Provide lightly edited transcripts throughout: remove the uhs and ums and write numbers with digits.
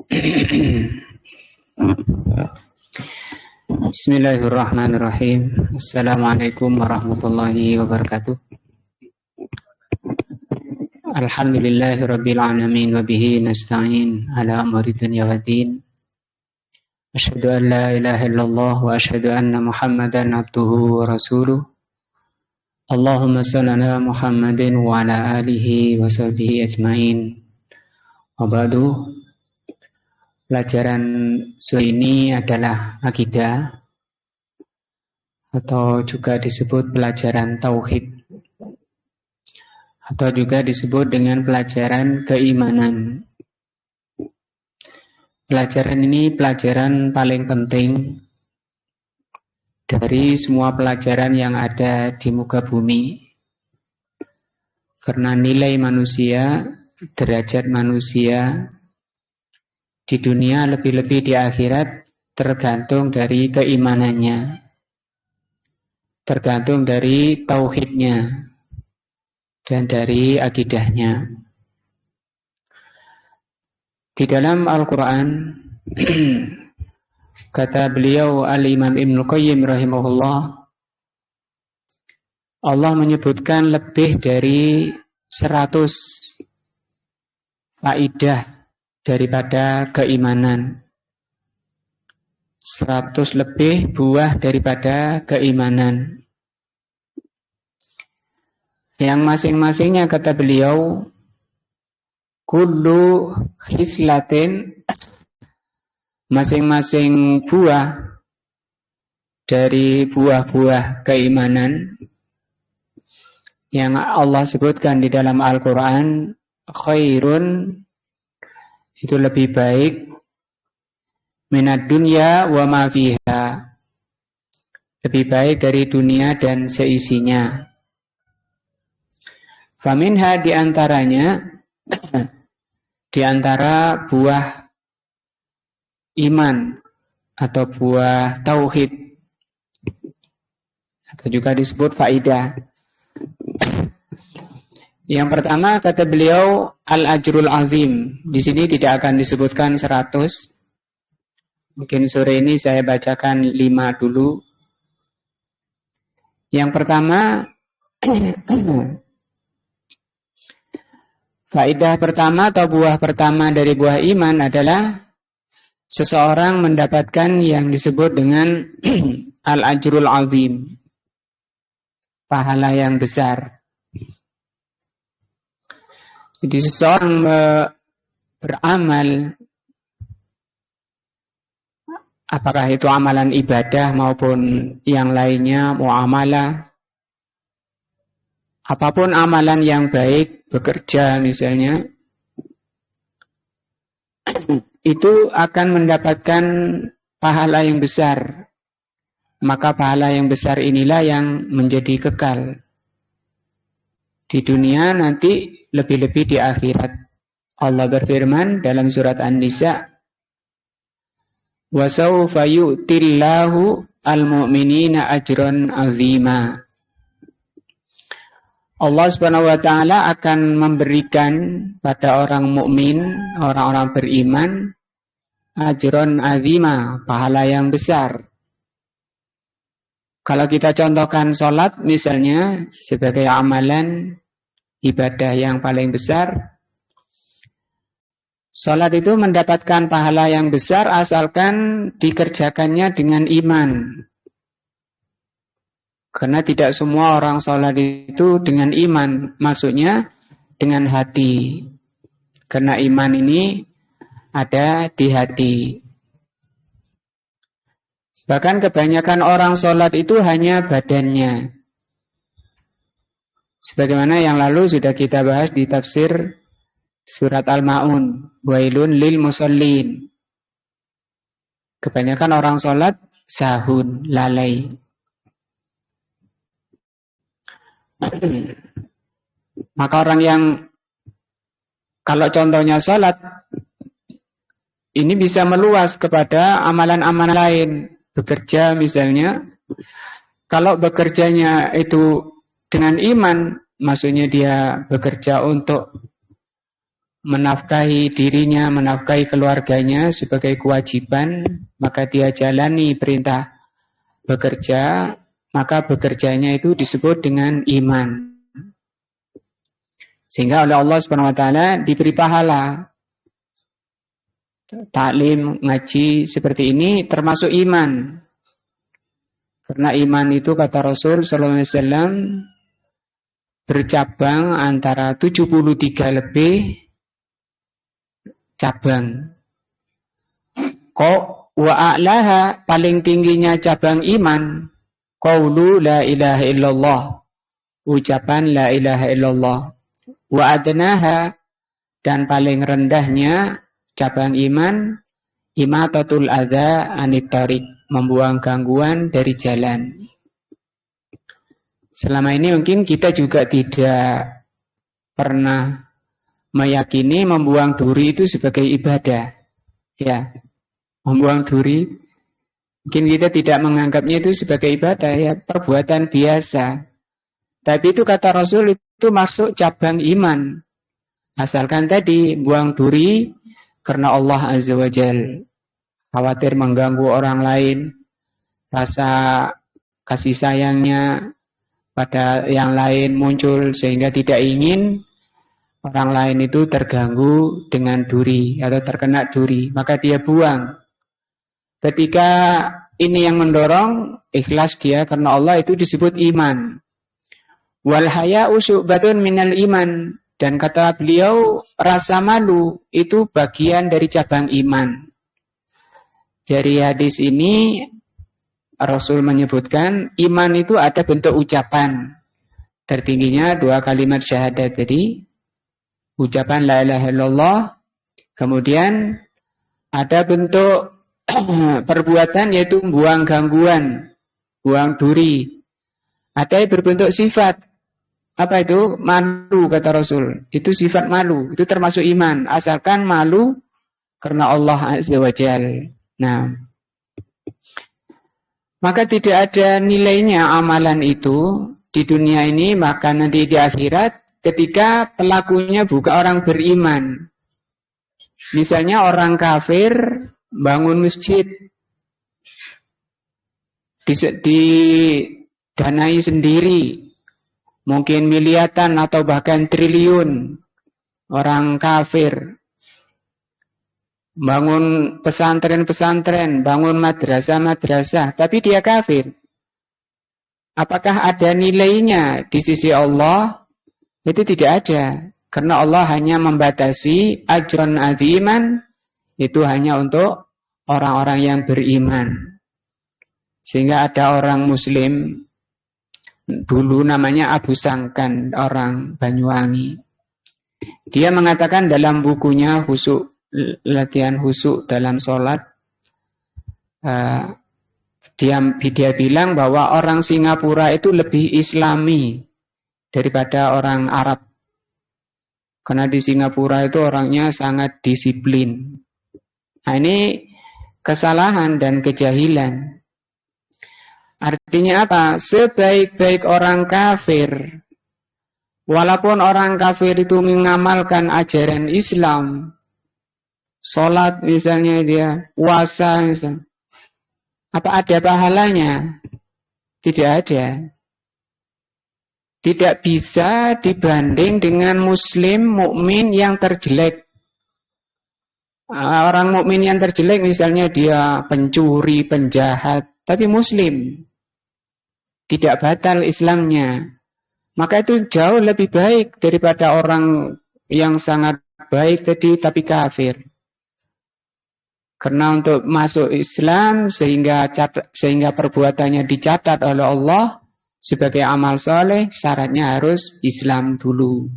Bismillahirrahmanirrahim. Assalamualaikum warahmatullahi wabarakatuh. Alhamdulillahirabbil alamin wa bihi nasta'in ala amri dunya waddin. Asyhadu an la ilaha illallah wa asyhadu anna Muhammadan abduhu wa rasuluh. Allahumma shalli ala Muhammadin wa ala alihi wa sahbihi ajmain. Wa ba'du. Pelajaran sore ini adalah akidah atau juga disebut pelajaran tauhid atau juga disebut dengan pelajaran keimanan. Pelajaran ini pelajaran paling penting dari semua pelajaran yang ada di muka bumi, karena nilai manusia, derajat manusia di dunia lebih-lebih di akhirat tergantung dari keimanannya, tergantung dari tauhidnya dan dari akidahnya. Di dalam Al-Quran kata beliau Al-Imam Ibnu Qayyim rahimahullah, Allah menyebutkan lebih dari 100 faidah daripada keimanan, 100 lebih buah daripada keimanan, yang masing-masingnya kata beliau kullu khislatin, masing-masing buah dari buah-buah keimanan yang Allah sebutkan di dalam Al-Quran, khairun, itu lebih baik, minad dunya wa ma fiha, lebih baik dari dunia dan seisinya. Faminha, diantaranya, diantara buah iman atau buah tauhid atau juga disebut faidah. Yang pertama kata beliau al-ajrul azim. Di sini tidak akan disebutkan 100. Mungkin sore ini saya bacakan 5 dulu. Yang pertama faedah pertama atau buah pertama dari buah iman adalah seseorang mendapatkan yang disebut dengan al-ajrul azim, pahala yang besar. Jadi seseorang beramal, apakah itu amalan ibadah maupun yang lainnya, muamalah, apapun amalan yang baik, bekerja misalnya, itu akan mendapatkan pahala yang besar. Maka pahala yang besar inilah yang menjadi kekal di dunia, nanti lebih-lebih di akhirat. Allah berfirman dalam surat An-Nisa, wa sawfa yu'tillahu al-mu'minina ajran azima. Allah Subhanahu wa taala akan memberikan pada orang mukmin, orang-orang beriman, ajran azima, pahala yang besar. Kalau kita contohkan sholat misalnya sebagai amalan ibadah yang paling besar, sholat itu mendapatkan pahala yang besar asalkan dikerjakannya dengan iman. Karena tidak semua orang sholat itu dengan iman, maksudnya dengan hati. Karena iman ini ada di hati. Bahkan kebanyakan orang sholat itu hanya badannya. Sebagaimana yang lalu sudah kita bahas di tafsir surat Al-Ma'un, wailun lil musallin. Kebanyakan orang sholat sahun, lalai. Maka orang yang kalau contohnya sholat, ini bisa meluas kepada amalan-amalan lain. Bekerja misalnya, kalau bekerjanya itu dengan iman, maksudnya dia bekerja untuk menafkahi dirinya, menafkahi keluarganya sebagai kewajiban, maka dia jalani perintah bekerja, maka bekerjanya itu disebut dengan iman. Sehingga oleh Allah Subhanahu wa taala diberi pahala. Taklim, ngaji seperti ini termasuk iman. Karena iman itu kata Rasul sallallahu alaihi wasallam bercabang antara 73 lebih cabang. Kok wa a'laha, paling tingginya cabang iman, qaulu la ilaha illallah, ucapan la ilaha illallah. Wa adnaha, dan paling rendahnya cabang iman, imatatul adza anit thariq, membuang gangguan dari jalan. Selama ini mungkin kita juga tidak pernah meyakini membuang duri itu sebagai ibadah. Ya, membuang duri mungkin kita tidak menganggapnya itu sebagai ibadah, ya perbuatan biasa. Tapi itu kata Rasul itu masuk cabang iman. Asalkan tadi buang duri karena Allah Azza wa Jalla, khawatir mengganggu orang lain, rasa kasih sayangnya pada yang lain muncul sehingga tidak ingin orang lain itu terganggu dengan duri atau terkena duri, maka dia buang. Ketika ini yang mendorong, ikhlas dia karena Allah, itu disebut iman. Wal haya'u syu'batun minal iman, dan kata beliau rasa malu itu bagian dari cabang iman. Dari hadis ini Rasul menyebutkan iman itu ada bentuk ucapan. Tertingginya 2 kalimat syahadat, jadi ucapan la ilaha illallah. Kemudian ada bentuk perbuatan, yaitu buang gangguan, buang duri. Ada yang berbentuk sifat. Apa itu? Malu, kata Rasul. Itu sifat malu, itu termasuk iman. Asalkan malu karena Allah Azza wa Jalla. Nah, maka tidak ada nilainya amalan itu di dunia ini, maka nanti di akhirat ketika pelakunya bukan orang beriman. Misalnya orang kafir bangun masjid, didanai sendiri, mungkin miliaran atau bahkan triliun. Orang kafir bangun pesantren-pesantren, bangun madrasah-madrasah, tapi dia kafir. Apakah ada nilainya di sisi Allah? Itu tidak ada. Karena Allah hanya membatasi ajron aziman, itu hanya untuk orang-orang yang beriman. Sehingga ada orang Muslim, dulu namanya Abu Sangkan, orang Banyuwangi. Dia mengatakan dalam bukunya Husuk, latihan husuk dalam sholat, dia bilang bahwa orang Singapura itu lebih islami daripada orang Arab, karena di Singapura itu orangnya sangat disiplin. Nah, ini kesalahan dan kejahilan. Artinya apa? Sebaik-baik orang kafir, walaupun orang kafir itu mengamalkan ajaran Islam, sholat misalnya dia, puasa misalnya, apa ada pahalanya? Tidak ada. Tidak bisa dibanding dengan muslim mukmin yang terjelek. Orang mukmin yang terjelek misalnya dia pencuri, penjahat, tapi muslim, tidak batal Islamnya, maka itu jauh lebih baik daripada orang yang sangat baik tadi tapi kafir. Karena untuk masuk Islam sehingga perbuatannya dicatat oleh Allah sebagai amal soleh, syaratnya harus Islam dulu.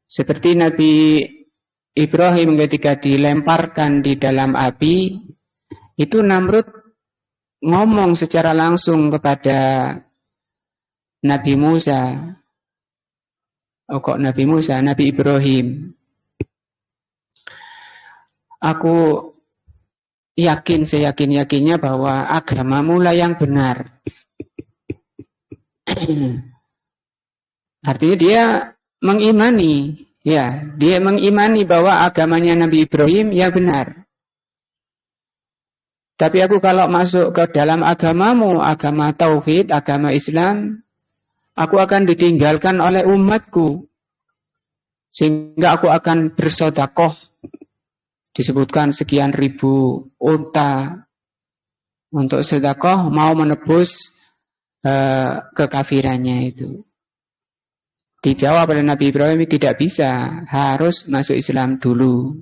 Seperti Nabi Ibrahim ketika dilemparkan di dalam api, itu Namrud ngomong secara langsung kepada Nabi Musa. Nabi Ibrahim. Aku yakin, seyakin-yakinnya bahwa agamamu lah yang benar. Artinya dia mengimani Ya, dia mengimani bahwa agamanya Nabi Ibrahim ya benar. Tapi aku kalau masuk ke dalam agamamu, agama tauhid, agama Islam, aku akan ditinggalkan oleh umatku. Sehingga aku akan bersedekah. Disebutkan sekian ribu unta untuk sedekah mau menebus kekafirannya itu. Dijawab oleh Nabi Ibrahim tidak bisa, harus masuk Islam dulu.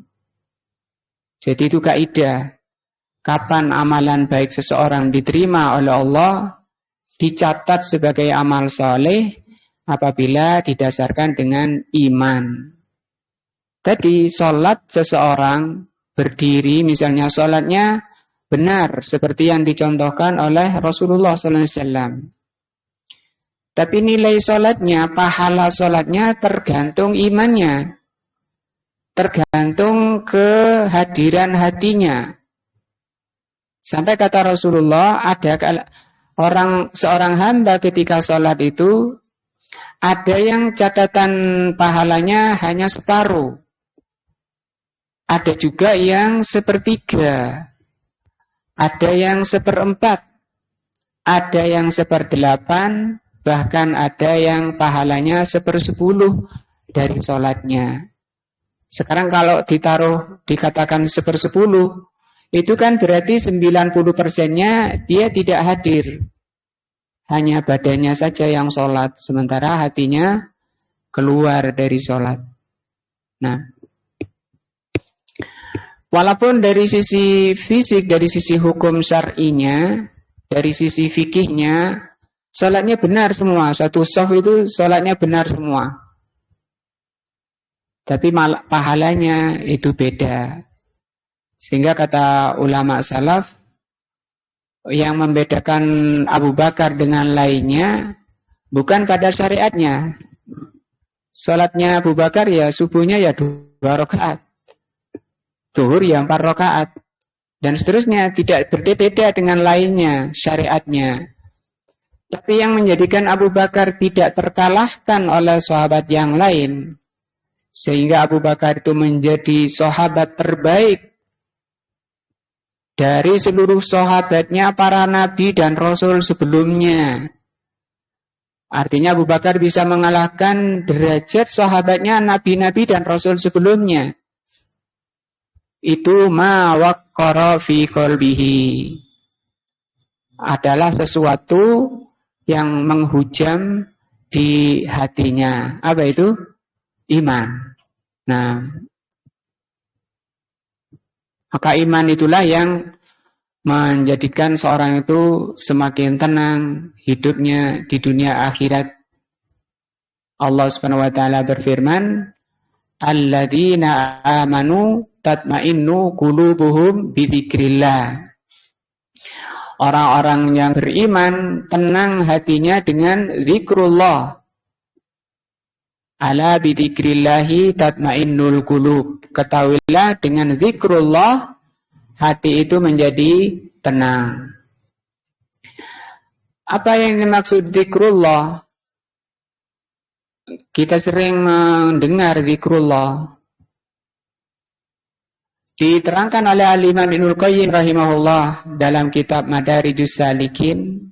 Jadi itu kaidah. Kapan amalan baik seseorang diterima oleh Allah, dicatat sebagai amal soleh apabila didasarkan dengan iman. Tadi sholat seseorang berdiri, misalnya sholatnya benar seperti yang dicontohkan oleh Rasulullah SAW. Tapi nilai sholatnya, pahala sholatnya tergantung imannya. Tergantung kehadiran hatinya. Sampai kata Rasulullah, ada seorang hamba ketika sholat itu, ada yang catatan pahalanya hanya separuh. Ada juga yang sepertiga. Ada yang seperempat. Ada yang seperdelapan. Bahkan ada yang pahalanya 1/10 dari sholatnya. Sekarang kalau dikatakan 1/10, itu kan berarti 90%-nya dia tidak hadir. Hanya badannya saja yang sholat, sementara hatinya keluar dari sholat. Nah, walaupun dari sisi fisik, dari sisi hukum syar'inya, dari sisi fikihnya, sholatnya benar semua. Satu shaf itu sholatnya benar semua. Tapi pahalanya itu beda. Sehingga kata ulama salaf, yang membedakan Abu Bakar dengan lainnya bukan pada syariatnya. Sholatnya Abu Bakar ya subuhnya ya 2 rakaat. Zuhur ya 4 rakaat. Dan seterusnya, tidak berbeda dengan lainnya syariatnya. Tapi yang menjadikan Abu Bakar tidak terkalahkan oleh sahabat yang lain, sehingga Abu Bakar itu menjadi sahabat terbaik dari seluruh sahabatnya para nabi dan rasul sebelumnya. Artinya Abu Bakar bisa mengalahkan derajat sahabatnya nabi-nabi dan rasul sebelumnya. Itu ma waqqara fi qalbihi. Adalah sesuatu yang menghujam di hatinya. Apa itu? Iman. Nah, maka iman itulah yang menjadikan seorang itu semakin tenang hidupnya di dunia akhirat. Allah Subhanahu wa taala berfirman, "Alladzina amanu tatma'innu qulubuhum bidzikrillah." Orang-orang yang beriman tenang hatinya dengan zikrullah. Ala bidzikrillahi tatmainnul qulub. Ketahuilah dengan zikrullah hati itu menjadi tenang. Apa yang dimaksud zikrullah? Kita sering mendengar zikrullah. Diterangkan oleh Al-Imam Ibnul Qayyim rahimahullah dalam kitab Madarijus Salikin.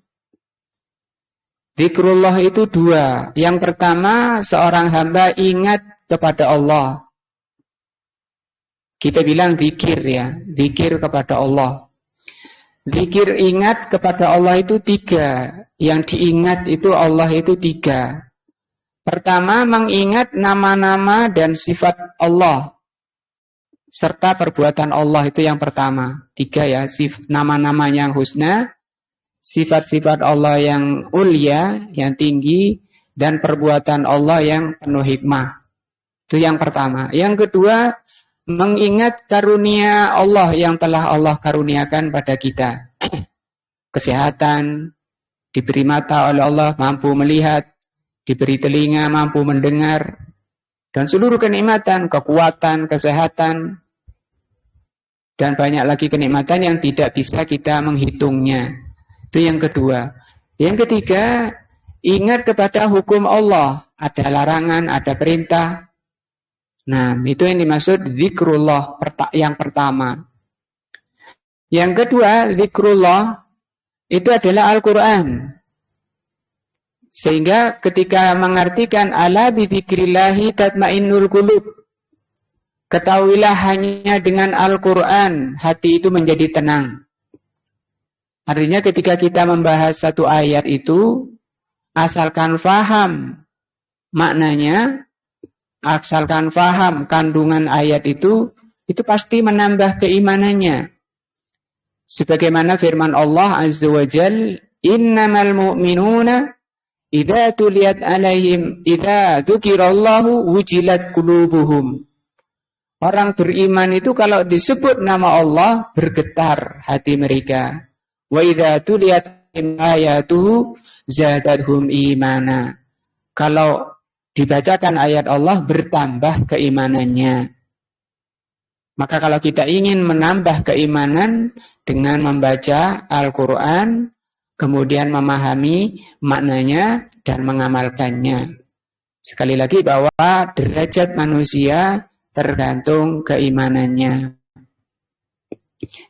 Zikrullah itu 2. Yang pertama, seorang hamba ingat kepada Allah. Kita bilang zikir ya, zikir kepada Allah. Zikir ingat kepada Allah itu 3. Yang diingat itu Allah itu 3. Pertama, mengingat nama-nama dan sifat Allah serta perbuatan Allah, itu yang pertama. 3 ya, nama-nama yang husna, sifat-sifat Allah yang ulia, yang tinggi, dan perbuatan Allah yang penuh hikmah. Itu yang pertama. Yang kedua, mengingat karunia Allah yang telah Allah karuniakan pada kita. Kesehatan, diberi mata oleh Allah, mampu melihat, diberi telinga, mampu mendengar, dan seluruh kenikmatan, kekuatan, kesehatan, dan banyak lagi kenikmatan yang tidak bisa kita menghitungnya. Itu yang kedua. Yang ketiga, ingat kepada hukum Allah. Ada larangan, ada perintah. Nah, itu yang dimaksud zikrullah yang pertama. Yang kedua, zikrullah itu adalah Al-Quran. Sehingga ketika mengartikan ala bidzikrillahi tatmainnul qulub, ketahuilah hanya dengan Al-Quran hati itu menjadi tenang. Artinya ketika kita membahas satu ayat itu, asalkan faham maknanya, asalkan faham kandungan ayat itu pasti menambah keimanannya. Sebagaimana firman Allah Azza wa Jal, innamal mu'minuna idza tuliyat alaihim idza dzukirallahu wujilat qulubuhum. Orang beriman itu kalau disebut nama Allah bergetar hati mereka. Wa idza tuliyat ayatuhu zadatuhum imana. Kalau dibacakan ayat Allah bertambah keimanannya. Maka kalau kita ingin menambah keimanan dengan membaca Al-Quran, kemudian memahami maknanya dan mengamalkannya. Sekali lagi bahwa derajat manusia tergantung keimanannya.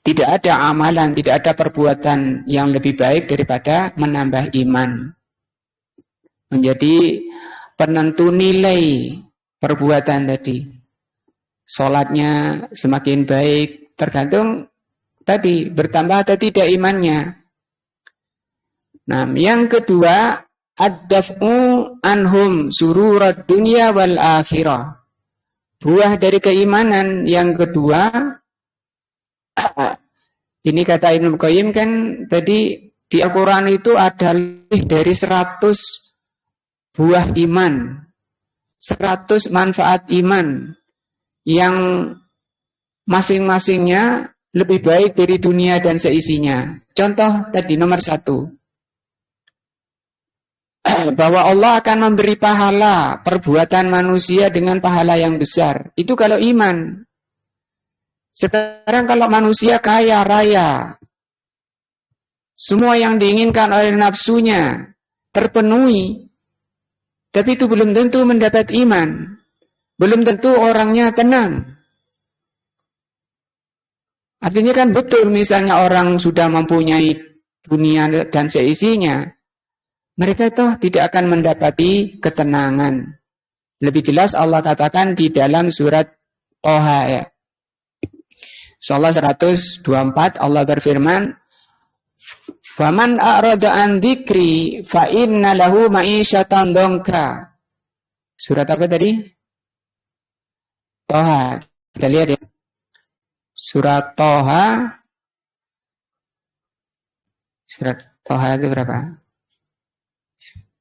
Tidak ada amalan, tidak ada perbuatan yang lebih baik daripada menambah iman. Menjadi penentu nilai perbuatan tadi. Sholatnya semakin baik tergantung tadi bertambah atau tidak imannya. Nah, yang kedua, ad-daf'u anhum sururad dunya wal akhirah. Buah dari keimanan yang kedua, ini kata Ibnu Qayyim kan tadi di Al-Quran itu ada lebih dari 100 buah iman, 100 manfaat iman yang masing-masingnya lebih baik dari dunia dan seisinya. Contoh tadi nomor 1, bahwa Allah akan memberi pahala perbuatan manusia dengan pahala yang besar. Itu kalau iman. Sekarang kalau manusia kaya raya, semua yang diinginkan oleh nafsunya terpenuhi, tapi itu belum tentu mendapat iman. Belum tentu orangnya tenang. Artinya kan betul misalnya orang sudah mempunyai dunia dan seisinya, mereka toh tidak akan mendapati ketenangan. Lebih jelas Allah katakan di dalam surat Toha ya. Surah 124 Allah berfirman, "Faman a'rada an dzikri fa inna lahu ma'isyatan dongka." Surat apa tadi? Toha, kita lihat ya. Surat Toha itu berapa?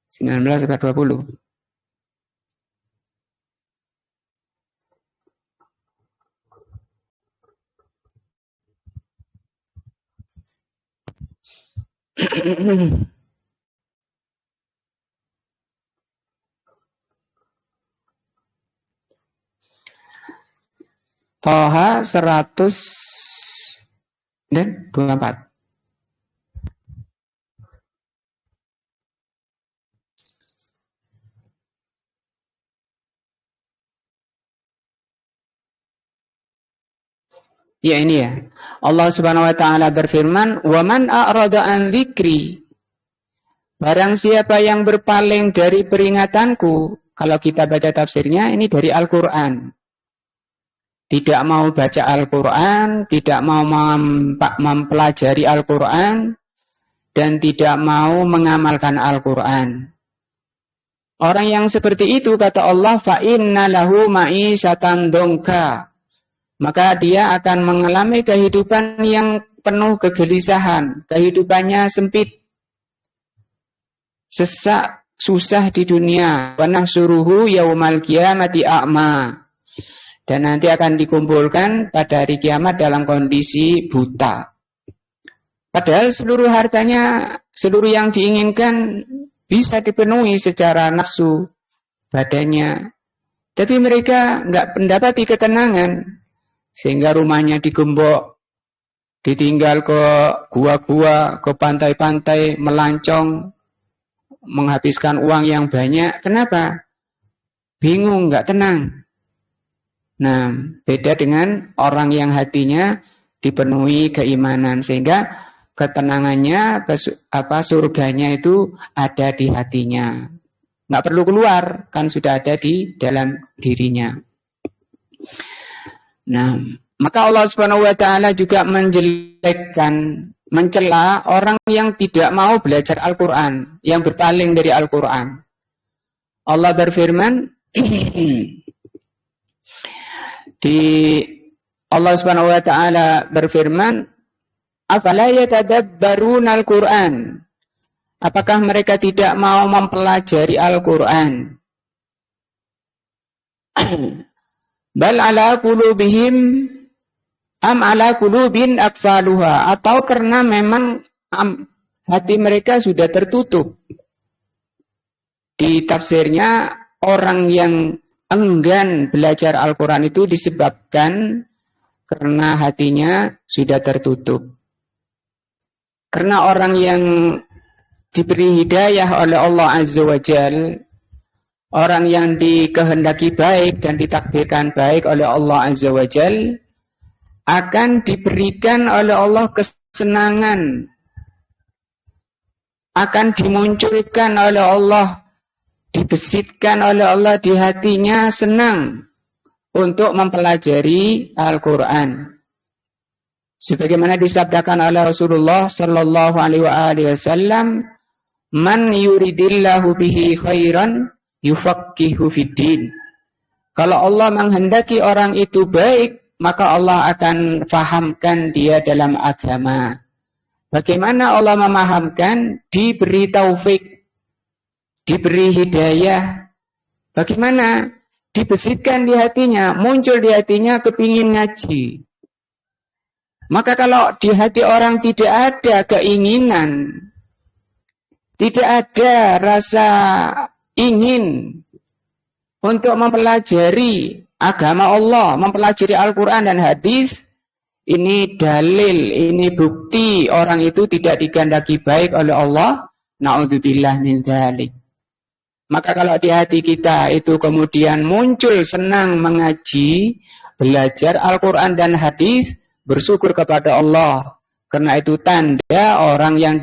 19 atau 20? Toha 124. Ya ini ya. Allah Subhanahu wa taala berfirman, "Wa man a'rada an dzikri." Barang siapa yang berpaling dari peringatanku, kalau kita baca tafsirnya ini dari Al-Qur'an. Tidak mau baca Al-Quran, tidak mau mempelajari Al-Quran, dan tidak mau mengamalkan Al-Quran. Orang yang seperti itu, kata Allah, فَإِنَّ لَهُ مَعِيشَةً ضَنْكَ. Maka dia akan mengalami kehidupan yang penuh kegelisahan, kehidupannya sempit, sesak, susah di dunia. وَنَحْشُرُهُ يَوْمَ الْقِيَامَةِ أَعْمَى. Dan nanti akan dikumpulkan pada hari kiamat dalam kondisi buta. Padahal seluruh hartanya, seluruh yang diinginkan bisa dipenuhi secara nafsu badannya. Tapi mereka nggak mendapati ketenangan. Sehingga rumahnya digembok, ditinggal ke gua-gua, ke pantai-pantai, melancong, menghabiskan uang yang banyak. Kenapa? Bingung, nggak tenang. Nah, beda dengan orang yang hatinya dipenuhi keimanan, sehingga ketenangannya, surganya itu ada di hatinya. Nggak perlu keluar, kan sudah ada di dalam dirinya. Nah, maka Allah Subhanahu wa taala juga menjelekkan, mencela orang yang tidak mau belajar Al-Qur'an, yang berpaling dari Al-Qur'an. Allah berfirman di Allah Subhanahu wa taala berfirman, "Afala yatadabbaruna al-Qur'an?" Apakah mereka tidak mau mempelajari Al-Qur'an? Bal ala qulubihim am ala qulubin aqfaluha, atau karena memang hati mereka sudah tertutup. Di tafsirnya, orang yang enggan belajar Al-Quran itu disebabkan karena hatinya sudah tertutup. Karena orang yang diberi hidayah oleh Allah Azza wa Jal, orang yang dikehendaki baik dan ditakdirkan baik oleh Allah Azza wa Jal, akan diberikan oleh Allah kesenangan, akan dimunculkan oleh Allah, dibesitkan oleh Allah di hatinya senang untuk mempelajari Al-Quran. Sebagaimana disabdakan oleh Rasulullah Sallallahu Alaihi Wasallam, "Man yuridillahu bihi khairan yufaqqihu fiddin." Kalau Allah menghendaki orang itu baik, maka Allah akan fahamkan dia dalam agama. Bagaimana Allah memahamkan? Diberi taufik, diberi hidayah. Bagaimana? Dibesitkan di hatinya, muncul di hatinya kepingin ngaji. Maka kalau di hati orang tidak ada keinginan, tidak ada rasa ingin untuk mempelajari agama Allah, mempelajari Al-Quran dan hadis, ini dalil, ini bukti orang itu tidak digandaki baik oleh Allah. Na'udzubillah min dzalik. Maka kalau di hati kita itu kemudian muncul senang mengaji, belajar Al-Quran dan hadis, bersyukur kepada Allah. Karena itu tanda orang yang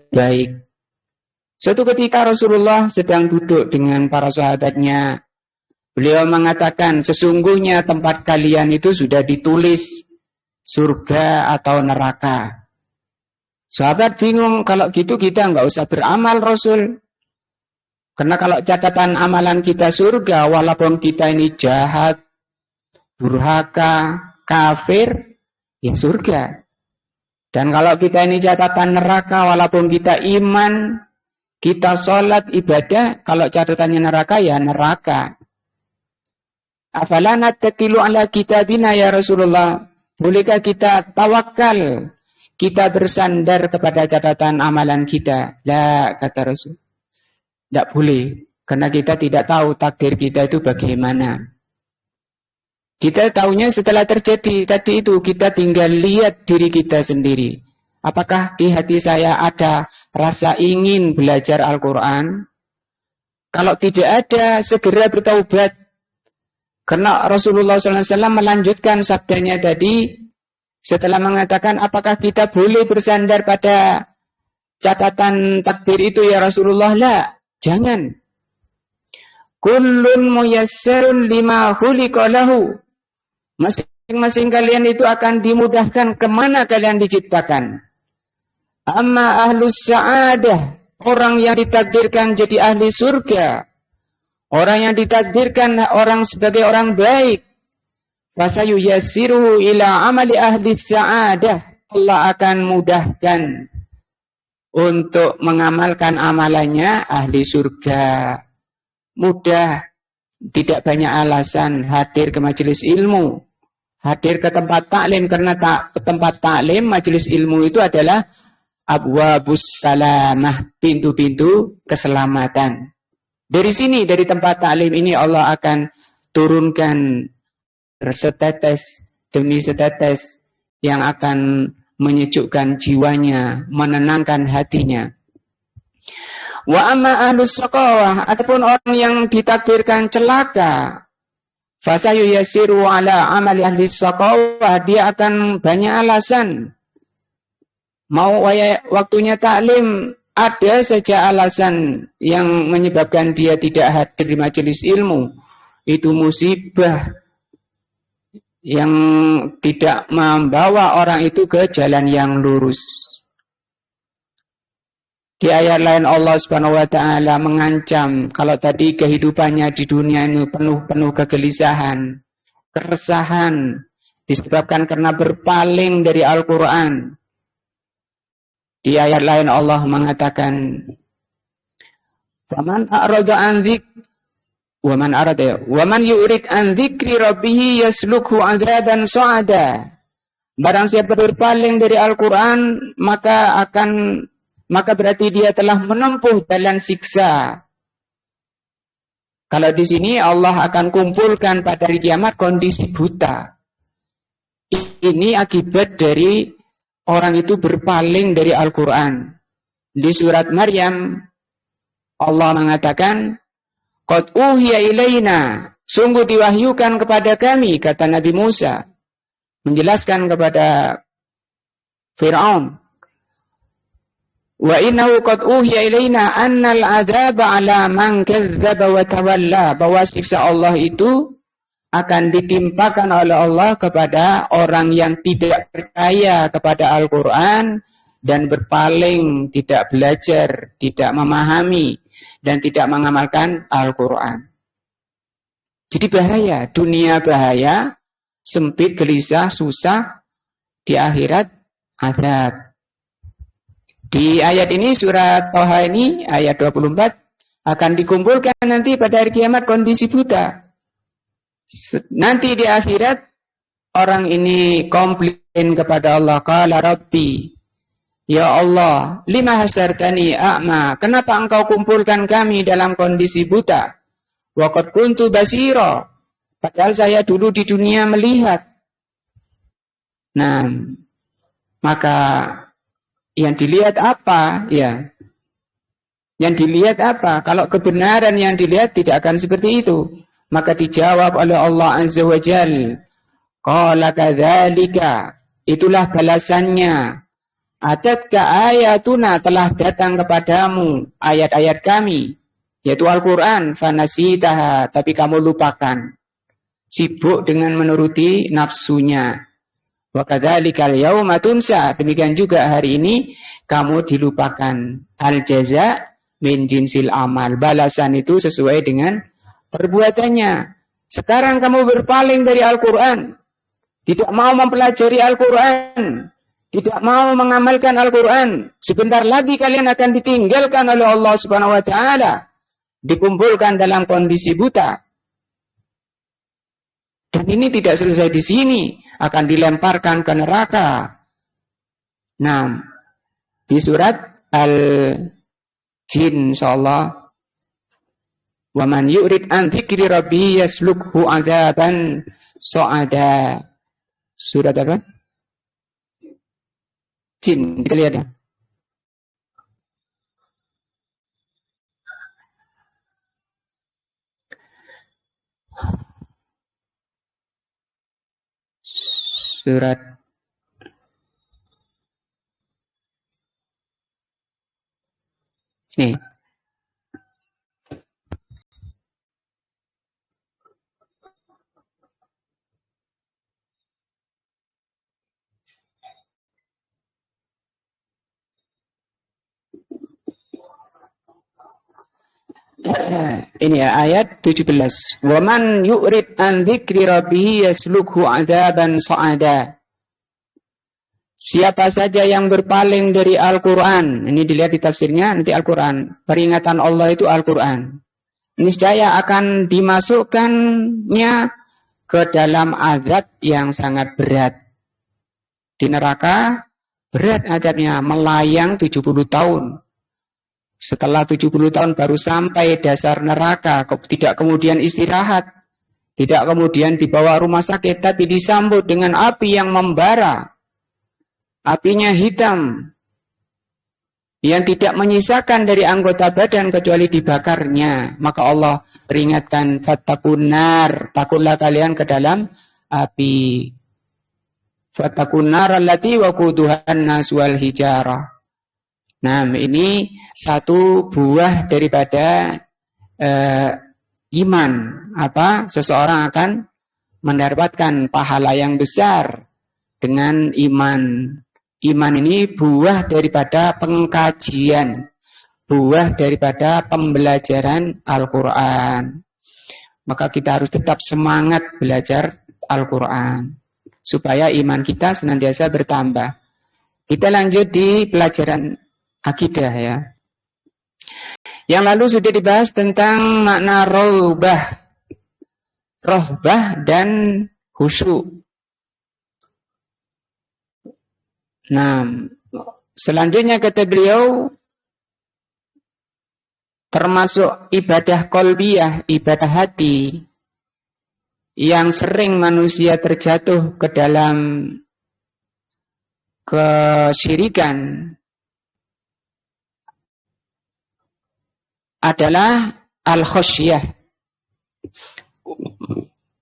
baik. Suatu ketika Rasulullah sedang duduk dengan para sahabatnya. Beliau mengatakan, sesungguhnya tempat kalian itu sudah ditulis surga atau neraka. Sahabat bingung, kalau gitu kita nggak usah beramal Rasul. Karena kalau catatan amalan kita surga, walaupun kita ini jahat, durhaka, kafir, ya surga. Dan kalau kita ini catatan neraka, walaupun kita iman, kita sholat, ibadah, kalau catatannya neraka, ya neraka. Afala nattakilu ala kitabina ya Rasulullah. Bolehkah kita tawakal, kita bersandar kepada catatan amalan kita? La, kata Rasul. Tidak boleh, karena kita tidak tahu takdir kita itu bagaimana. Kita tahunya setelah terjadi tadi itu, kita tinggal lihat diri kita sendiri. Apakah di hati saya ada rasa ingin belajar Al-Quran? Kalau tidak ada, segera bertaubat. Karena Rasulullah SAW melanjutkan sabdanya tadi, setelah mengatakan, apakah kita boleh bersandar pada catatan takdir itu ya Rasulullah? La, jangan. Kullun muyassarun lima khuliqa lahu. Masing-masing kalian itu akan dimudahkan kemana kalian diciptakan. Amma ahlus sa'adah, orang yang ditakdirkan jadi ahli surga, orang yang ditakdirkan orang sebagai orang baik, fasayu yassiruhu ila amali ahli sa'adah, Allah akan mudahkan untuk mengamalkan amalannya ahli surga. Mudah, tidak banyak alasan hadir ke majelis ilmu, hadir ke tempat taklim, karena tempat taklim, majelis ilmu itu adalah abwabus salamah, pintu-pintu keselamatan. Dari sini, dari tempat taklim ini Allah akan turunkan setetes demi setetes yang akan menyejukkan jiwanya, menenangkan hatinya. Wa amma ahlus shaqawah, adapun orang yang ditakdirkan celaka, Fasayuyassiru ala amali ahli shaqawah, dia akan banyak alasan. Mau waktunya taklim, ada saja alasan yang menyebabkan dia tidak hadir di majelis ilmu. Itu musibah yang tidak membawa orang itu ke jalan yang lurus. Di ayat lain Allah Subhanahu wa taala mengancam kalau tadi kehidupannya di dunia ini penuh kegelisahan, keresahan disebabkan karena berpaling dari Al-Qur'an. Di ayat lain Allah mengatakan, "Faman a'rada an waman yu'rid an dzikri rabbih yaslukhu 'adzaban sa'ada." Barang siapa berpaling dari Al-Qur'an, maka berarti dia telah menempuh jalan siksa. Kalau di sini Allah akan kumpulkan pada hari kiamat kondisi buta. Ini akibat dari orang itu berpaling dari Al-Quran. Di surat Maryam, Allah mengatakan, "Qad uhiya ilaina," sungguh diwahyukan kepada kami, kata Nabi Musa, menjelaskan kepada Fir'aun, "Wa innahu qad uhiya ilaina annal 'adzaba 'ala man kadzdzaba wa tawalla," bahwa siksa Allah itu akan ditimpakan oleh Allah kepada orang yang tidak percaya kepada Al-Quran dan berpaling, tidak belajar, tidak memahami, dan tidak mengamalkan Al-Quran. Jadi bahaya, dunia bahaya, sempit, gelisah, susah, di akhirat azab. Di ayat ini, surat Toha ini, ayat 24, akan dikumpulkan nanti pada hari kiamat kondisi buta. Nanti di akhirat, orang ini komplain kepada Allah, qala Rabbi, ya Allah, lima hasartani a'ma, kenapa engkau kumpulkan kami dalam kondisi buta? Wa qad kuntu basira, padahal saya dulu di dunia melihat. Nah, maka yang dilihat apa? Ya, yang dilihat apa? Kalau kebenaran yang dilihat tidak akan seperti itu. Maka dijawab oleh Allah Azza wa Jal, qala kadzalika, itulah balasannya. Atatka ayatuna, telah datang kepadamu ayat-ayat kami, yaitu Al-Quran, fanasitaha, tapi kamu lupakan, sibuk dengan menuruti nafsunya. Wa kadzalikal yauma tunsa, demikian juga hari ini kamu dilupakan. Al-jaza min jinsil amal, balasan itu sesuai dengan perbuatannya. Sekarang kamu berpaling dari Al-Quran, tidak mau mempelajari Al-Quran, tidak mau mengamalkan Al-Quran. Sebentar lagi kalian akan ditinggalkan oleh Allah Subhanahu wa taala, dikumpulkan dalam kondisi buta. Dan ini tidak selesai di sini, akan dilemparkan ke neraka. Nah, di surat Al-Jin insyaallah, wa man yurid an dzikri rabbih yaslukhu 'adzaban sa'ada. Surat apa? Jin, kita lihat ya. Surat ini. Ini ya, ayat 17. Wa man yu'rid an dzikri rabbih yaslukhu 'adzaban sa'ada. Siapa saja yang berpaling dari Al-Quran, ini dilihat di tafsirnya nanti Al-Quran, peringatan Allah itu Al-Quran, niscaya akan dimasukkannya ke dalam azab yang sangat berat. Di neraka berat azabnya, melayang 70 tahun. Setelah 70 tahun baru sampai dasar neraka, tidak kemudian istirahat, tidak kemudian dibawa rumah sakit, tapi disambut dengan api yang membara. Apinya hitam, yang tidak menyisakan dari anggota badan kecuali dibakarnya, maka Allah peringatkan, fattaqunar, takutlah kalian ke dalam api. Fattaqunar allati waquduhan nas wal hijarah. Nah, ini satu buah daripada iman. Seseorang akan mendapatkan pahala yang besar dengan iman. Iman ini buah daripada pengkajian, buah daripada pembelajaran Al-Quran. Maka kita harus tetap semangat belajar Al-Quran supaya iman kita senantiasa bertambah. Kita lanjut di pelajaran akidah ya. Yang lalu sudah dibahas tentang makna rohbah dan khusyuk. Nah, selanjutnya kata beliau, termasuk ibadah qalbiyah, ibadah hati, yang sering manusia terjatuh ke dalam kesyirikan adalah al-khosyah.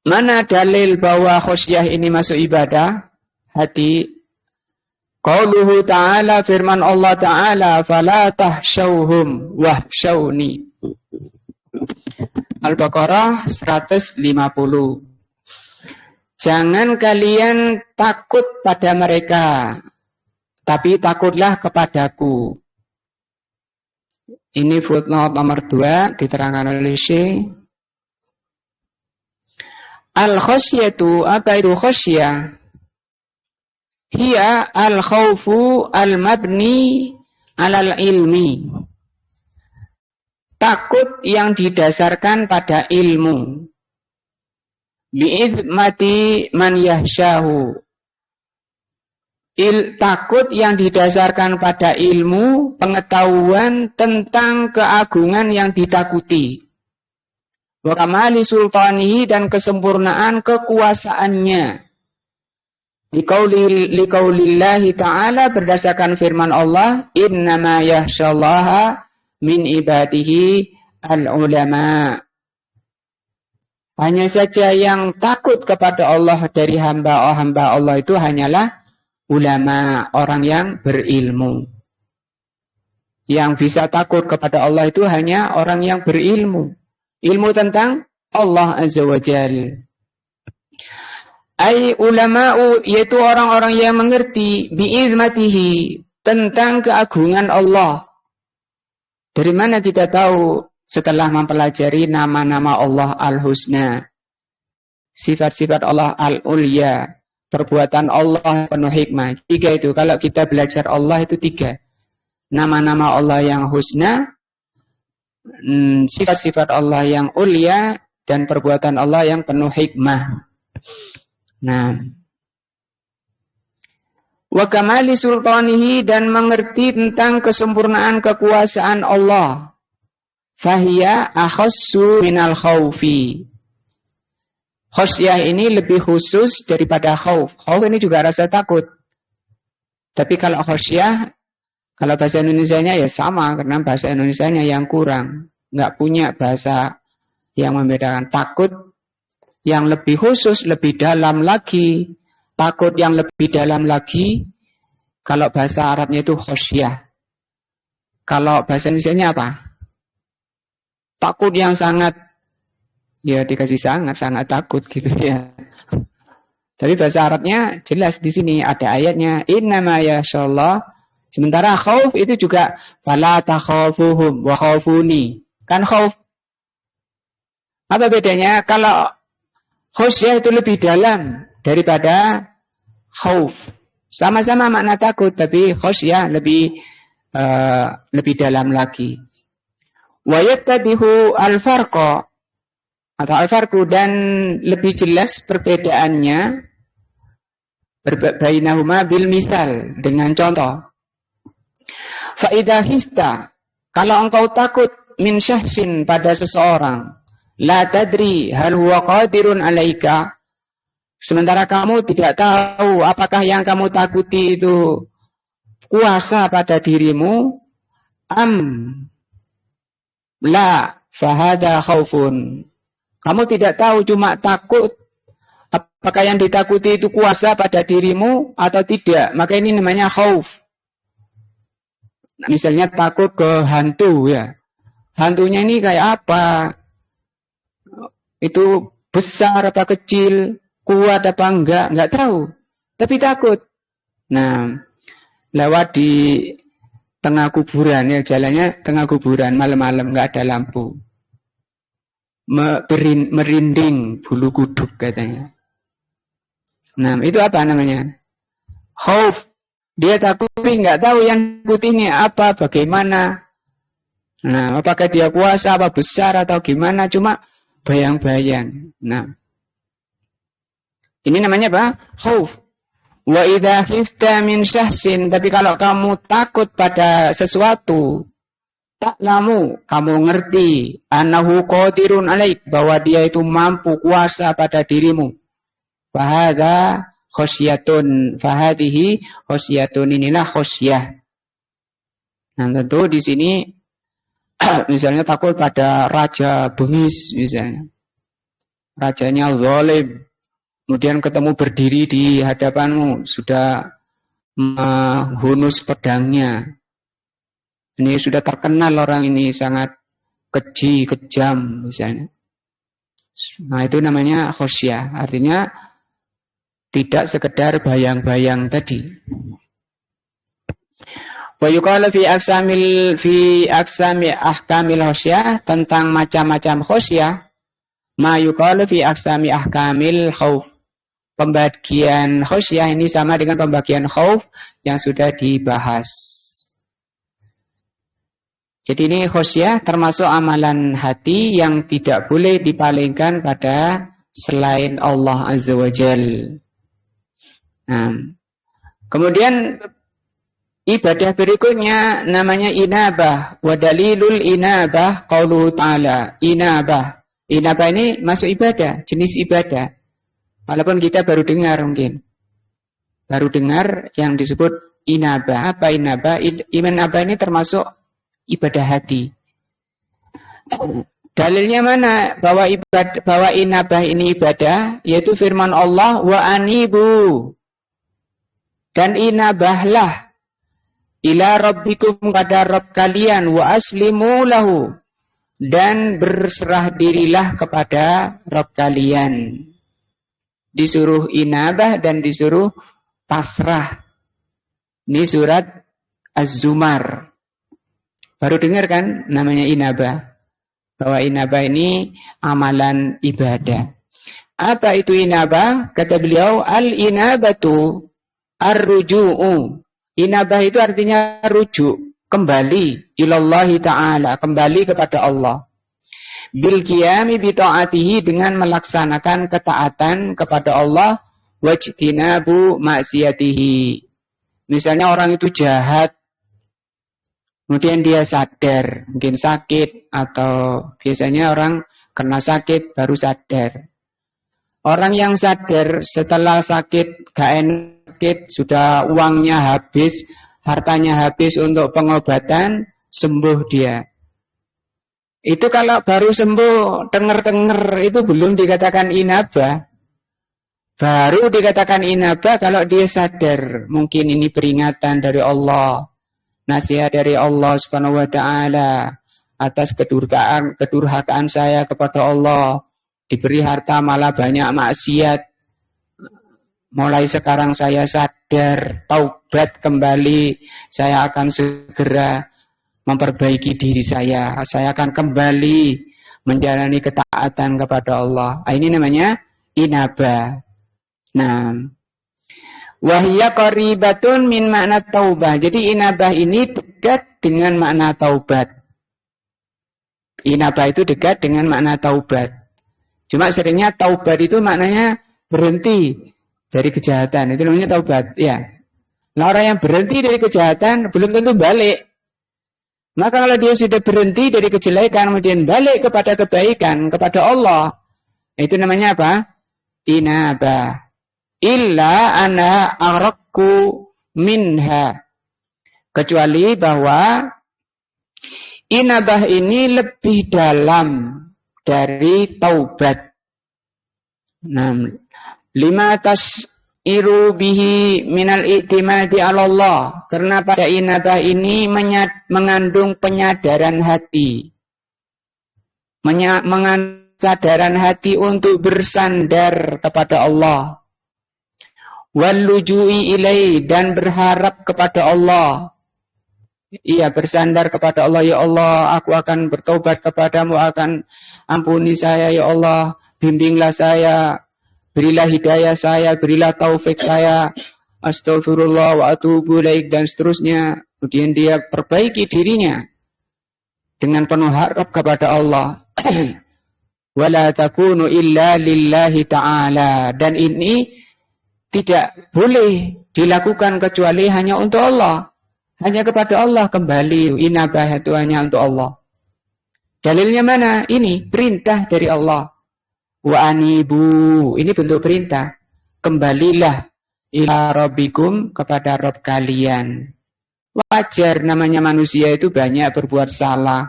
Mana dalil bahwa khosyah ini masuk ibadah hati? Qauluhu ta'ala, firman Allah Ta'ala, fala tahsyauhum wahsyauni. Al-Baqarah 150. Jangan kalian takut pada mereka, tapi takutlah kepadaku. Ini footnote nomor 2 diterangkan oleh Syekh. Al-khosyatu, apa itu khosyah? Hiya al-khawfu al-mabni alal ilmi. Takut yang didasarkan pada ilmu. Bi'idmati man yahsyahu. Takut yang didasarkan pada ilmu, pengetahuan tentang keagungan yang ditakuti. Wa kamali sultanihi, dan kesempurnaan kekuasaannya. Liqaulillahi ta'ala, berdasarkan firman Allah, innama yahsyallaha min ibadihi al-ulama. Hanya saja yang takut kepada Allah dari hamba-hamba Allah itu hanyalah ulama, orang yang berilmu. Yang bisa takut kepada Allah itu hanya orang yang berilmu. Ilmu tentang Allah Azza wa Jalla. Ai ulama'u, yaitu orang-orang yang mengerti bi'izmatihi, tentang keagungan Allah. Dari mana kita tahu? Setelah mempelajari nama-nama Allah Al-Husna, sifat-sifat Allah Al-Ulya, perbuatan Allah penuh hikmah. 3 itu, kalau kita belajar Allah itu 3. Nama-nama Allah yang husna, sifat-sifat Allah yang ulya, dan perbuatan Allah yang penuh hikmah. Nah, wa kamali sultanihi, dan mengerti tentang kesempurnaan kekuasaan Allah. Fahiya akhassu minal khawfi. Khosyah ini lebih khusus daripada khauf. Khauf ini juga rasa takut. Tapi kalau khosyah, kalau bahasa Indonesianya ya sama, karena bahasa Indonesianya yang kurang. Nggak punya bahasa yang membedakan. Takut yang lebih khusus, lebih dalam lagi. Takut yang lebih dalam lagi, kalau bahasa Arabnya itu khosyah. Kalau bahasa Indonesianya apa? Takut yang sangat, ya dikasih sangat takut gitu ya. Tapi bahasa Arabnya jelas di sini ada ayatnya, innama yashallah. Sementara khauf itu juga fala takhafuhum wa khafuni. Kan khauf. Apa bedanya? Kalau khosyah itu lebih dalam daripada khauf. Sama-sama makna takut, tapi khosyah lebih dalam lagi. Wa yattadihu al-farqa, atau al-farqu, dan lebih jelas perbedaannya bainahuma bil misal, dengan contoh. Fa idza khista, kalau engkau takut min syahsin, pada seseorang, la tadri hal huwa qadirun alaika, sementara kamu tidak tahu apakah yang kamu takuti itu kuasa pada dirimu, am la fahada khaufun. Kamu tidak tahu, cuma takut. Apakah yang ditakuti itu kuasa pada dirimu atau tidak? Maka ini namanya khauf. Nah, misalnya takut ke hantu ya. Hantunya ini kayak apa? Itu besar apa kecil? Kuat apa enggak tahu. Tapi takut. Nah, lewat di tengah kuburan ya, jalannya tengah kuburan malam-malam enggak ada lampu. Merinding bulu kuduk katanya. Nah, itu apa namanya? Khauf. Dia takut tapi nggak tahu yang ikutinya apa, bagaimana. Nah, apakah dia kuasa, apa besar atau gimana? Cuma bayang-bayang. Nah, ini namanya apa? Khauf. Wa idza khifta min syahsin. Tapi kalau kamu takut pada sesuatu, ta'lamu, kamu ngerti, annahu qadirun alaik, bahwa dia itu mampu kuasa pada dirimu. Fahadha khosyatun, fahadihi khosyatun, inilah khosyah. Nah, tentu di sini misalnya takut pada raja bengis misalnya. Rajanya zalim. Kemudian ketemu berdiri di hadapanmu, sudah menghunus pedangnya. Ini sudah terkenal orang ini sangat keji, kejam misalnya. Nah, itu namanya khosyah. Artinya tidak sekedar bayang-bayang tadi. Wa yuqalu fi aqsami ahkamil khosyah, tentang macam-macam khosyah. Ma yuqalu fi aqsami ahkamil khauf. Pembagian khosyah ini sama dengan pembagian khauf yang sudah dibahas. Jadi ini khosyah termasuk amalan hati yang tidak boleh dipalingkan pada selain Allah Azza wa Jal. Nah, kemudian ibadah berikutnya namanya inabah. Wa dalilul inabah qauluhu ta'ala. Inabah. Inabah ini masuk ibadah, jenis ibadah. Walaupun kita baru dengar mungkin. Baru dengar yang disebut inabah. Apa inabah? Inabah ini termasuk ibadah hati. Dalilnya mana bahwa inabah ini ibadah? Yaitu firman Allah, wa anibu, dan inabahlah ila rabbikum, pada Rabb kalian, wa aslimu lahu, dan berserah dirilah kepada Rabb kalian. Disuruh inabah dan disuruh pasrah. Ini surat Az-Zumar. Baru dengar kan namanya inabah? Bahwa inabah ini amalan ibadah. Apa itu inabah? Kata beliau, al-inabatu ar-ruju'u. Inabah itu artinya rujuk, kembali ilallahi ta'ala, kembali kepada Allah. Bil qiyami bi ta'atihi, dengan melaksanakan ketaatan kepada Allah, wajtinabu ma'siyatihi. Misalnya orang itu jahat, kemudian dia sadar, mungkin sakit, atau biasanya orang kena sakit baru sadar. Orang yang sadar setelah sakit, gak enak, sudah uangnya habis, hartanya habis untuk pengobatan, sembuh dia. Itu kalau baru sembuh, denger-denger, itu belum dikatakan inabah. Baru dikatakan inabah kalau dia sadar, mungkin ini peringatan dari Allah, nasihat dari Allah Subhanahu wa taala atas kedurhakaan saya kepada Allah, diberi harta malah banyak maksiat. Mulai sekarang saya sadar, taubat kembali, saya akan segera memperbaiki diri saya akan kembali menjalani ketaatan kepada Allah. Ini namanya inabah. Nah, wahya qaribatun min makna taubah. Jadi inabah ini dekat dengan makna taubat. Inabah itu dekat dengan makna taubat. Cuma seringnya taubat itu maknanya berhenti dari kejahatan. Itu namanya taubat, ya. Nah, orang yang berhenti dari kejahatan belum tentu balik. Maka kalau dia sudah berhenti dari kejelekan, kemudian balik kepada kebaikan, kepada Allah, itu namanya apa? Inabah. Illa ana arakku minha. Kecuali bahwa Inabah ini lebih dalam dari taubat. Nah, lima tas'iru bihi minal i'timadi 'ala Allah. Karena pada inabah ini mengandung penyadaran hati. Mengandung kesadaran hati untuk bersandar kepada Allah. Wal luju'i ilaihi, dan berharap kepada Allah. Iya, bersandar kepada Allah. Ya Allah, aku akan bertobat kepadamu, akan ampuni saya. Ya Allah, bimbinglah saya, berilah hidayah saya, berilah taufik saya. Astagfirullah wa atubu ilaik, dan seterusnya. Kemudian dia perbaiki dirinya dengan penuh harap kepada Allah. Wala takunu illa lillahi ta'ala, dan ini tidak boleh dilakukan kecuali hanya untuk Allah. Hanya kepada Allah kembali. Inabah itu hanya untuk Allah. Dalilnya mana? Ini perintah dari Allah. Wa anibu, ini bentuk perintah. Kembalilah ila rabbikum, kepada Rabb kalian. Wajar, namanya manusia itu banyak berbuat salah,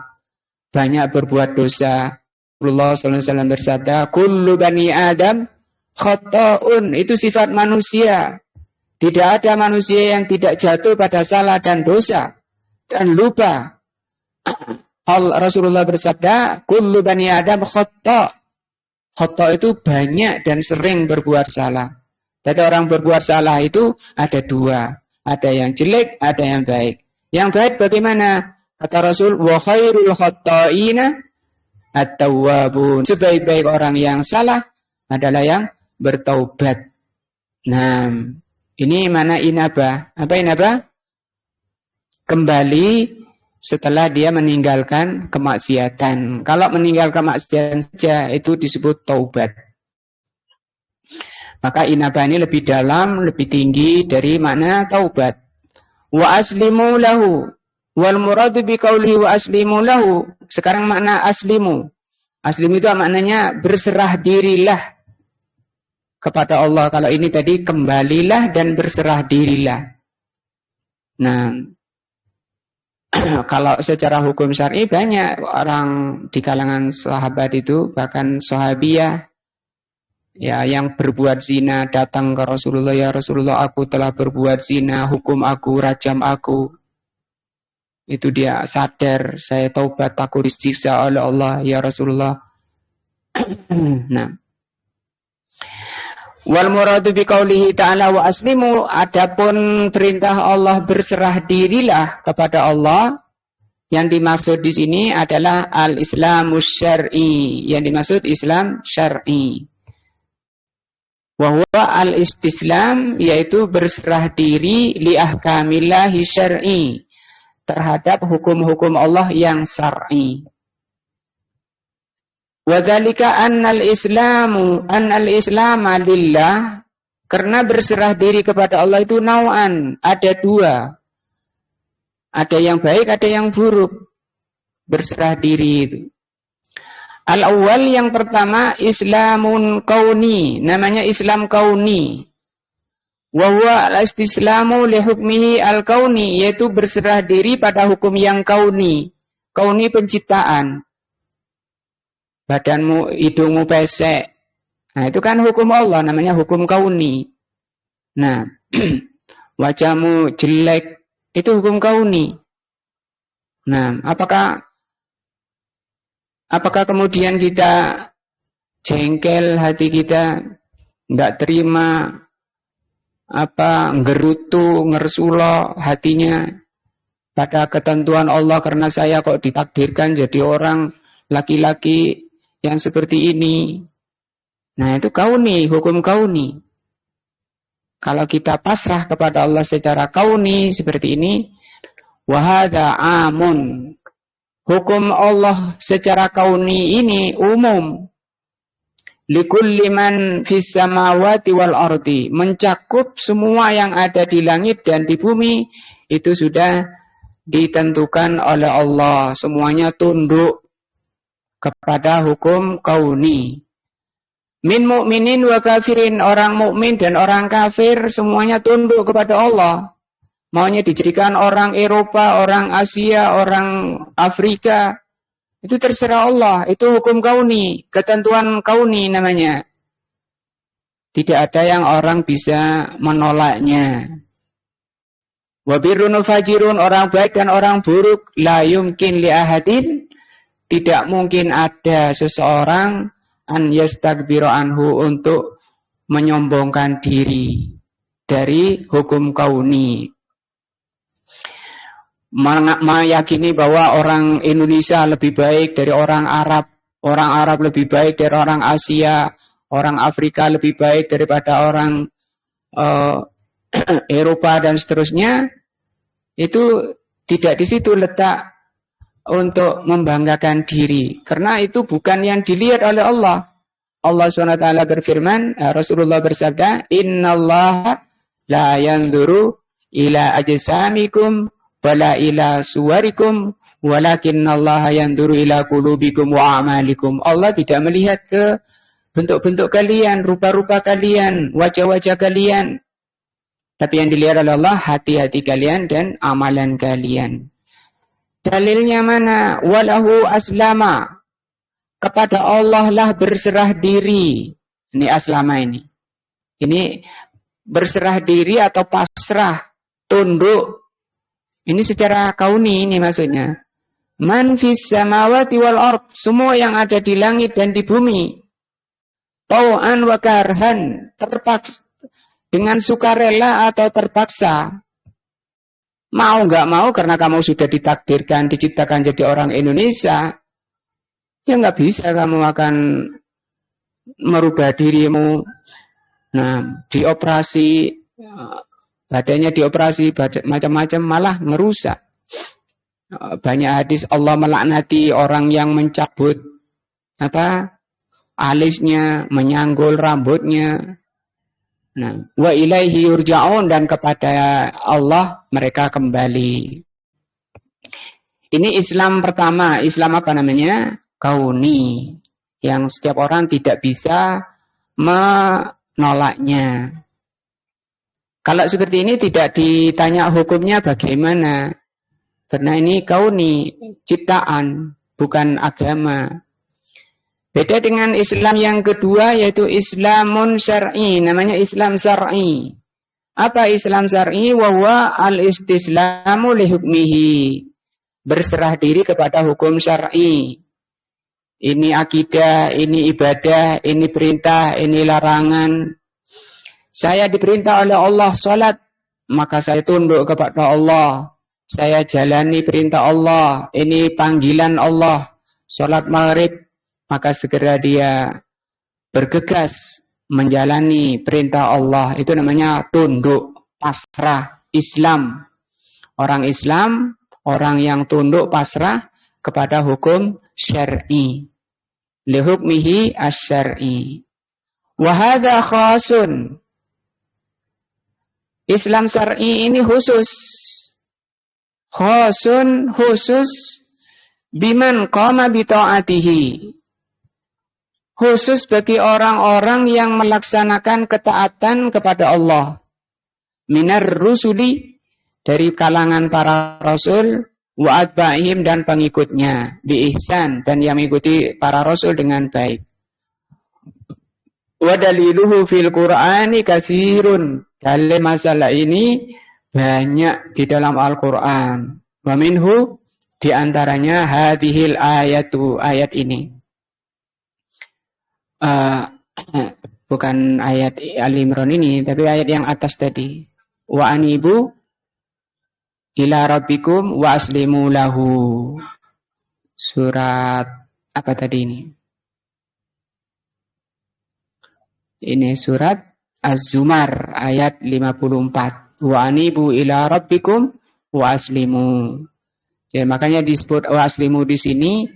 banyak berbuat dosa. Rasulullah SAW bersabda, kullu bani Adam khata'un, itu sifat manusia. Tidak ada manusia yang tidak jatuh pada salah dan dosa dan lupa. Rasulullah bersabda, kullu bani Adam khata'. Khata' itu banyak dan sering berbuat salah. Jadi orang berbuat salah itu ada dua. Ada yang jelek, ada yang baik. Yang baik bagaimana? Kata Rasul, wa khairul khata'ina at-tawwabun. Sebaik-baik orang yang salah adalah yang bertaubat. Nah, ini mana inabah? Apa inabah? Kembali setelah dia meninggalkan kemaksiatan. Kalau meninggalkan kemaksiatan saja itu disebut taubat. Maka inabah ini lebih dalam, lebih tinggi dari makna taubat. Wa aslimu lahu. Wal muradu biqaulihi wa aslimu lahu. Sekarang makna aslimu. Aslimu itu maknanya berserah dirilah kepada Allah. Kalau ini tadi kembalilah dan berserah dirilah. Nah, kalau secara hukum syar'i banyak orang di kalangan sahabat itu, bahkan sahabiyah ya, yang berbuat zina datang ke Rasulullah, ya Rasulullah, aku telah berbuat zina, hukum aku, rajam aku. Itu dia sadar, saya taubat, aku disiksa oleh Allah, ya Rasulullah. Nah, wal muradu biqaulihi ta'ala wa aslimu, adapun perintah Allah berserah dirilah kepada Allah, yang dimaksud di sini adalah al-islamus syar'i. Yang dimaksud Islam syar'i. Wa huwa al-istislam, yaitu berserah diri li ahkamillahi syar'i, terhadap hukum-hukum Allah yang syar'i. Wadzalika annal islama lillah, karena berserah diri kepada Allah itu nau'an, ada dua. Ada yang baik, ada yang buruk. Berserah diri itu. Al-awwal, yang pertama, islamun kauni, namanya Islam kauni. Wa huwa al-istislamu li hukmihi al-kauni, yaitu berserah diri pada hukum yang kauni. Kauni penciptaan. Badanmu, hidungmu pesek. Nah, itu kan hukum Allah, namanya hukum kauni. Nah, wajahmu jelek, itu hukum kauni. Nah, apakah kemudian kita jengkel, hati kita enggak terima, ngerutu, ngersulo hatinya pada ketentuan Allah, karena saya kok ditakdirkan jadi orang laki-laki yang seperti ini. Nah, itu kauni, hukum kauni. Kalau kita pasrah kepada Allah secara kauni seperti ini, wahada amun. Hukum Allah secara kauni ini umum. Likulli man fis samawati wal ardi, mencakup semua yang ada di langit dan di bumi, itu sudah ditentukan oleh Allah. Semuanya tunduk kepada hukum kauni. Min mu'minin wa kafirin, orang mukmin dan orang kafir semuanya tunduk kepada Allah. Maunya dijadikan orang Eropa, orang Asia, orang Afrika. Itu terserah Allah. Itu hukum kauni. Ketentuan kauni namanya. Tidak ada yang orang bisa menolaknya. Wabirun fajirun, orang baik dan orang buruk. La yumkin li ahadin. Tidak mungkin ada seseorang an yastakbiru anhu untuk menyombongkan diri dari hukum kauni. Meyakini bahwa orang Indonesia lebih baik dari orang Arab lebih baik dari orang Asia, orang Afrika lebih baik daripada orang Eropa dan seterusnya, itu tidak di situ letak untuk membanggakan diri, karena itu bukan yang dilihat oleh Allah. Allah SWT berfirman, Rasulullah bersabda, Innallaha la yanzuru ila ajsamikum wala ila suwarikum walakinnallaha yanzuru ila qulubikum wa a'malikum. Allah tidak melihat ke bentuk-bentuk kalian, rupa-rupa kalian, wajah-wajah kalian. Tapi yang dilihat oleh Allah hati-hati kalian dan amalan kalian. Dalilnya mana? Walahu aslama. Kepada Allah lah berserah diri. Ini aslama ini. Ini berserah diri atau pasrah, tunduk. Ini secara kauni ini maksudnya. Man fis samawati wal ard, semua yang ada di langit dan di bumi. Tau'an wa karhan, terpaksa dengan sukarela atau terpaksa. Mau enggak mau karena kamu sudah ditakdirkan diciptakan jadi orang Indonesia, ya enggak bisa kamu akan merubah dirimu. Nah, dioperasi badannya dioperasi macam-macam malah merusak. Banyak hadis Allah melaknati orang yang mencabut alisnya, menyanggul rambutnya. Nah, wa ilaihi yurja'un, dan kepada Allah mereka kembali. Ini Islam pertama, Islam apa namanya? Kauni, yang setiap orang tidak bisa menolaknya. Kalau seperti ini tidak ditanya hukumnya bagaimana. Karena ini kauni, ciptaan, bukan agama. Beda dengan Islam yang kedua, yaitu Islamun syar'i. Namanya Islam syar'i. Apa Islam syar'i? Wahuwa al-istislamu li hukmihi. Berserah diri kepada hukum syar'i. Ini akidah, ini ibadah, ini perintah, ini larangan. Saya diperintah oleh Allah salat, maka saya tunduk kepada Allah. Saya jalani perintah Allah. Ini panggilan Allah. Salat maghrib, maka segera dia bergegas menjalani perintah Allah. Itu namanya tunduk, pasrah, Islam. Orang Islam, orang yang tunduk pasrah kepada hukum syar'i. Li hukmihi asy-syar'i. Wa hadza khasun. Islam syar'i ini khusus. Khusun khusus biman qama bi ta'atihi. Khusus bagi orang-orang yang melaksanakan ketaatan kepada Allah. Minar rusuli, dari kalangan para rasul, wa atba'ihim, dan pengikutnya, bi ihsan, dan yang mengikuti para rasul dengan baik. Wa daliluhu fil Qur'ani katsirun. Dalil masalah ini banyak di dalam Al-Qur'an. Wa minhu, di antaranya hadhil ayatu, ayat ini. Bukan ayat Al-Imran ini, tapi ayat yang atas tadi. Wa anibu ila rabbikum wa aslimu lahu. Surat apa tadi ini? Ini surat Az-Zumar ayat 54. Wa anibu ila rabbikum wa aslimu. Ya, makanya disebut wa aslimu di sini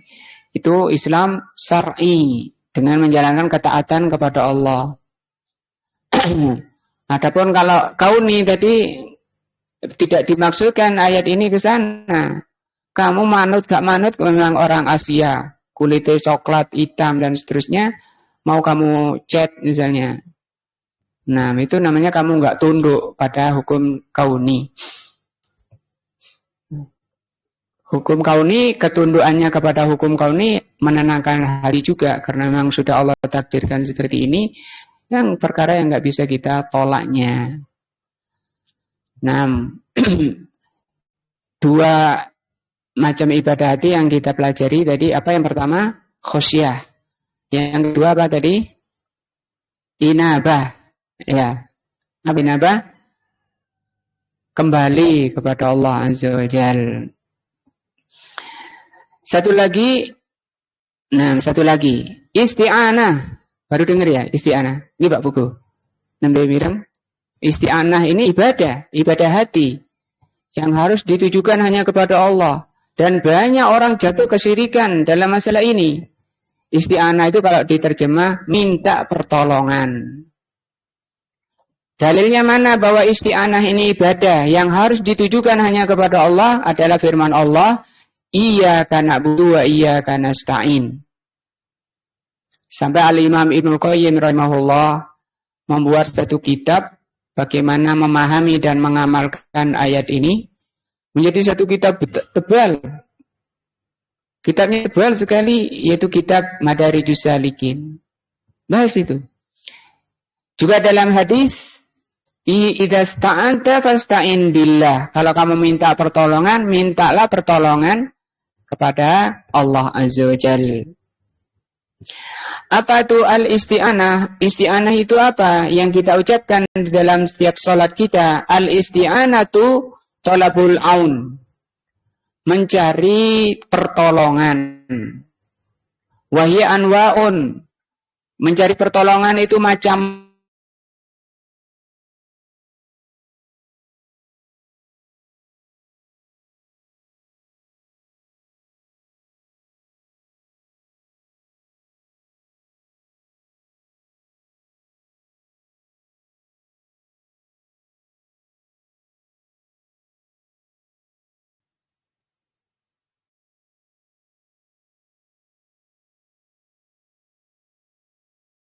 itu Islam syar'i, dengan menjalankan ketaatan kepada Allah. Adapun kalau kauni tadi tidak dimaksudkan ayat ini ke sana. Kamu manut gak manut memang orang Asia, kulitnya coklat, hitam dan seterusnya, mau kamu cat misalnya. Nah, itu namanya kamu gak tunduk pada hukum kauni. Hukum kauni, ketundukannya kepada hukum kauni menenangkan hati juga, karena memang sudah Allah takdirkan seperti ini, yang perkara yang nggak bisa kita tolaknya. Nah, dua macam ibadah hati yang kita pelajari tadi, apa yang pertama? Khosyah. Yang kedua apa tadi? Inabah. Ya. Apa inabah? Kembali kepada Allah Azza wa Jalla. Satu lagi, isti'anah. Baru dengar ya, isti'anah. Ini Pak Buku. Nampak mireng? Isti'anah ini ibadah hati yang harus ditujukan hanya kepada Allah. Dan banyak orang jatuh kesyirikan dalam masalah ini. Isti'anah itu kalau diterjemah minta pertolongan. Dalilnya mana bahwa isti'anah ini ibadah yang harus ditujukan hanya kepada Allah adalah firman Allah, Iyyaka na'budu wa iyyaka nasta'in. Sampai Al-Imam Ibnu Qayyim rahimahullah membuat satu kitab bagaimana memahami dan mengamalkan ayat ini menjadi satu kitab tebal. Kitabnya tebal sekali, yaitu kitab Madarijus Salikin. Bahas itu. Juga dalam hadis, idza sta'anta fasta'in billah. Kalau kamu minta pertolongan, mintalah pertolongan kepada Allah Azza wa Jalla. Apa itu al-isti'anah? Isti'anah itu apa? Yang kita ucapkan dalam setiap salat kita. Al-isti'anatu thalabul aun. Mencari pertolongan. Wahya anwa'un. Mencari pertolongan itu macam